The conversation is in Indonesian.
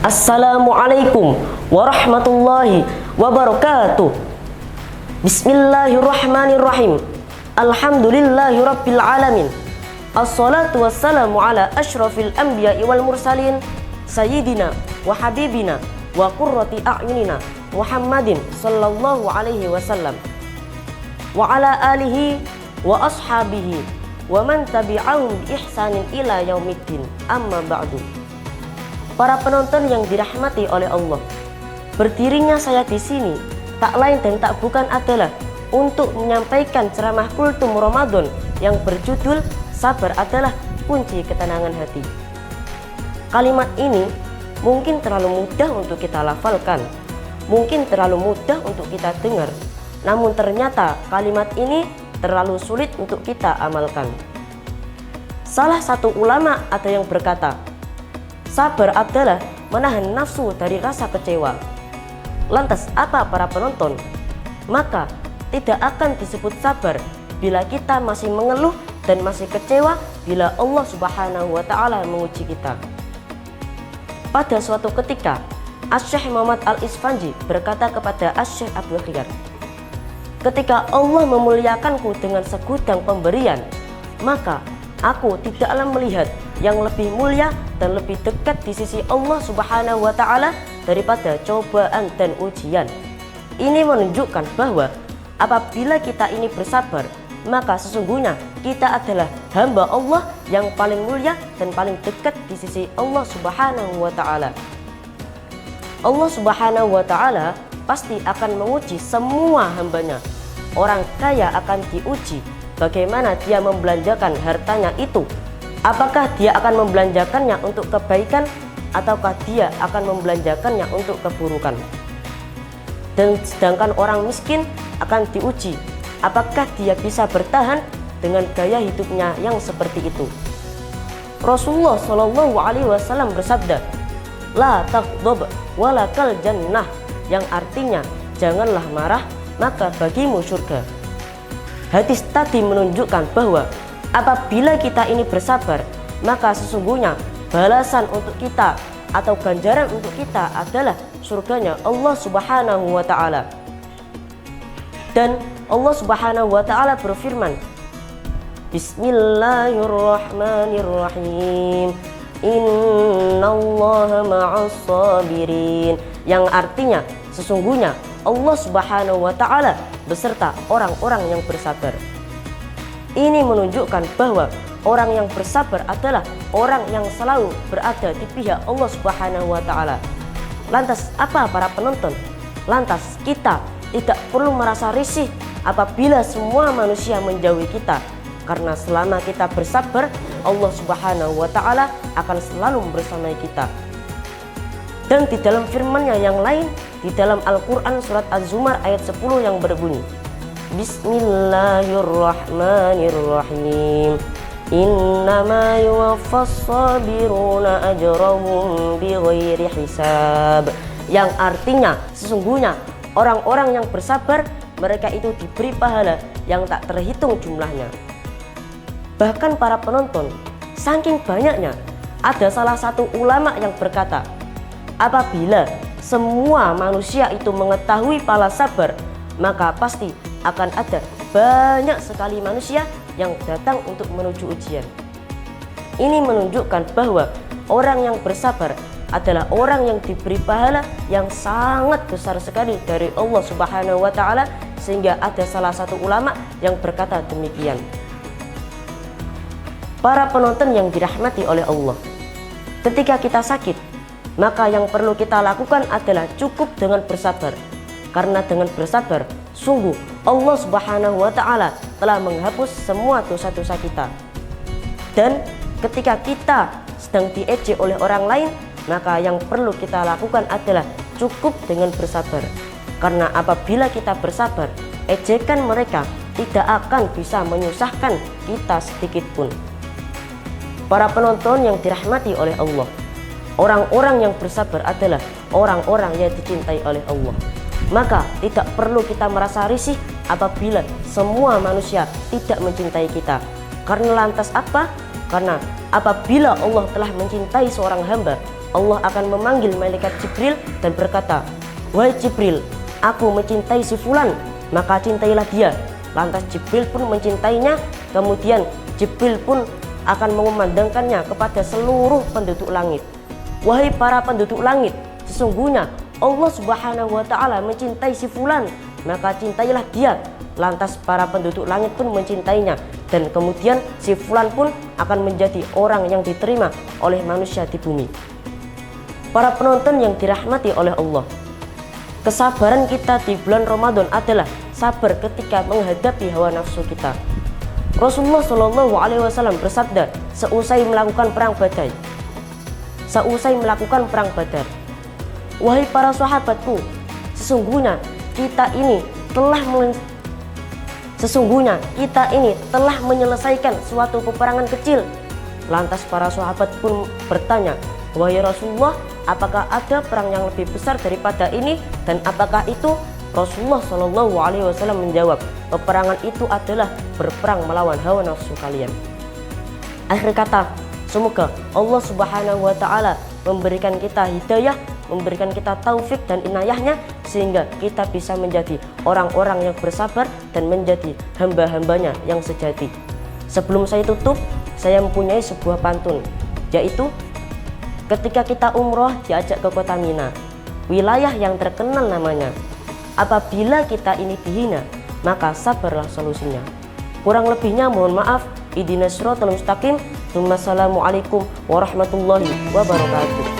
Assalamualaikum warahmatullahi wabarakatuh. Bismillahirrahmanirrahim. Alhamdulillahirabbil alamin. Assalatu wassalamu ala asyrafil anbiya'i wal mursalin sayyidina wa habibina wa qurrati a'yunina Muhammadin sallallahu alaihi wasallam wa ala alihi wa ashabihi wa man tabi'ahum bi ihsanin ila yaumiddin. Amma ba'du. Para penonton yang dirahmati oleh Allah, berdirinya saya di sini tak lain dan tak bukan adalah untuk menyampaikan ceramah kultum Ramadan yang berjudul Sabar adalah kunci ketenangan hati. Kalimat ini mungkin terlalu mudah untuk kita lafalkan, mungkin terlalu mudah untuk kita dengar, namun ternyata kalimat ini terlalu sulit untuk kita amalkan. Salah satu ulama ada yang berkata, sabar adalah menahan nafsu dari rasa kecewa. Lantas apa para penonton? Maka tidak akan disebut sabar bila kita masih mengeluh dan masih kecewa bila Allah Subhanahu wa Ta'ala menguji kita. Pada suatu ketika, Asy-Syaikh Muhammad Al-Isfanji berkata kepada Asy-Syaikh Abdul Khiyar, ketika Allah memuliakanku dengan segudang pemberian, maka aku tidaklah melihat yang lebih mulia dan lebih dekat di sisi Allah Subhanahu wa Ta'ala daripada cobaan dan ujian. Ini menunjukkan bahwa apabila kita ini bersabar, maka sesungguhnya kita adalah hamba Allah yang paling mulia dan paling dekat di sisi Allah Subhanahu wa Ta'ala. Allah Subhanahu wa Ta'ala pasti akan menguji semua hambanya. Orang kaya akan diuji bagaimana dia membelanjakan hartanya itu. Apakah dia akan membelanjakannya untuk kebaikan ataukah dia akan membelanjakannya untuk keburukan? Dan sedangkan orang miskin akan diuji, apakah dia bisa bertahan dengan gaya hidupnya yang seperti itu. Rasulullah Shallallahu Alaihi Wasallam bersabda, la taghdab walakal jannah, yang artinya janganlah marah maka bagimu surga. Hadis tadi menunjukkan bahwa apabila kita ini bersabar, maka sesungguhnya balasan untuk kita atau ganjaran untuk kita adalah surganya Allah Subhanahu wa Ta'ala. Dan Allah Subhanahu wa Ta'ala berfirman, Bismillahirrahmanirrahim, Innallaha ma'as sabirin, yang artinya sesungguhnya Allah Subhanahu wa Ta'ala beserta orang-orang yang bersabar. Ini menunjukkan bahwa orang yang bersabar adalah orang yang selalu berada di pihak Allah Subhanahu wa Ta'ala. Lantas apa para penonton? Lantas kita tidak perlu merasa risih apabila semua manusia menjauhi kita, karena selama kita bersabar, Allah Subhanahu wa Ta'ala akan selalu bersama kita. Dan di dalam firman-Nya yang lain, di dalam Al-Quran surat Az-Zumar ayat 10 yang berbunyi, Bismillahirrahmanirrahim, Innama yuwaffas sabiruna ajrahum bighairi hisab, yang artinya sesungguhnya orang-orang yang bersabar, mereka itu diberi pahala yang tak terhitung jumlahnya. Bahkan para penonton, saking banyaknya, ada salah satu ulama yang berkata, apabila semua manusia itu mengetahui pahala sabar, maka pasti akan ada banyak sekali manusia yang datang untuk menuju ujian. Ini menunjukkan bahwa orang yang bersabar adalah orang yang diberi pahala yang sangat besar sekali dari Allah Subhanahu wa Ta'ala, sehingga ada salah satu ulama yang berkata demikian. Para penonton yang dirahmati oleh Allah, ketika kita sakit, maka yang perlu kita lakukan adalah cukup dengan bersabar. Karena dengan bersabar, sungguh Allah Subhanahu wa Ta'ala telah menghapus semua dosa-dosa kita. Dan ketika kita sedang diejek oleh orang lain, maka yang perlu kita lakukan adalah cukup dengan bersabar. Karena apabila kita bersabar, ejekan mereka tidak akan bisa menyusahkan kita sedikit pun. Para penonton yang dirahmati oleh Allah, orang-orang yang bersabar adalah orang-orang yang dicintai oleh Allah. Maka tidak perlu kita merasa risih apabila semua manusia tidak mencintai kita. Karena lantas apa? Karena apabila Allah telah mencintai seorang hamba, Allah akan memanggil malaikat Jibril dan berkata, "Wahai Jibril, aku mencintai si fulan, maka cintailah dia." Lantas Jibril pun mencintainya. Kemudian Jibril pun akan mengumandangkannya kepada seluruh penduduk langit. "Wahai para penduduk langit, sesungguhnya Allah Subhanahu wa Ta'ala mencintai si fulan, maka cintailah dia." Lantas para penduduk langit pun mencintainya, dan kemudian si fulan pun akan menjadi orang yang diterima oleh manusia di bumi. Para penonton yang dirahmati oleh Allah, kesabaran kita di bulan Ramadan adalah sabar ketika menghadapi hawa nafsu kita. Rasulullah Shallallahu Alaihi Wasallam bersabda seusai melakukan perang Badar, "Wahai para sahabatku, sesungguhnya kita ini telah menyelesaikan suatu peperangan kecil." Lantas para sahabat pun bertanya, "Wahai Rasulullah, apakah ada perang yang lebih besar daripada ini, dan apakah itu?" Rasulullah Shallallahu Alaihi Wasallam menjawab, "Peperangan itu adalah berperang melawan hawa nafsu kalian." Akhir kata, semoga Allah Subhanahu wa Ta'ala memberikan kita hidayah, memberikan kita taufik dan inayahnya, sehingga kita bisa menjadi orang-orang yang bersabar dan menjadi hamba-hambanya yang sejati. Sebelum saya tutup, saya mempunyai sebuah pantun, yaitu ketika kita umroh diajak ke kota Mina, wilayah yang terkenal namanya. Apabila kita ini dihina, maka sabarlah solusinya. Kurang lebihnya mohon maaf. Ihdinas siratal mustaqim. Wassalamualaikum warahmatullahi wabarakatuh.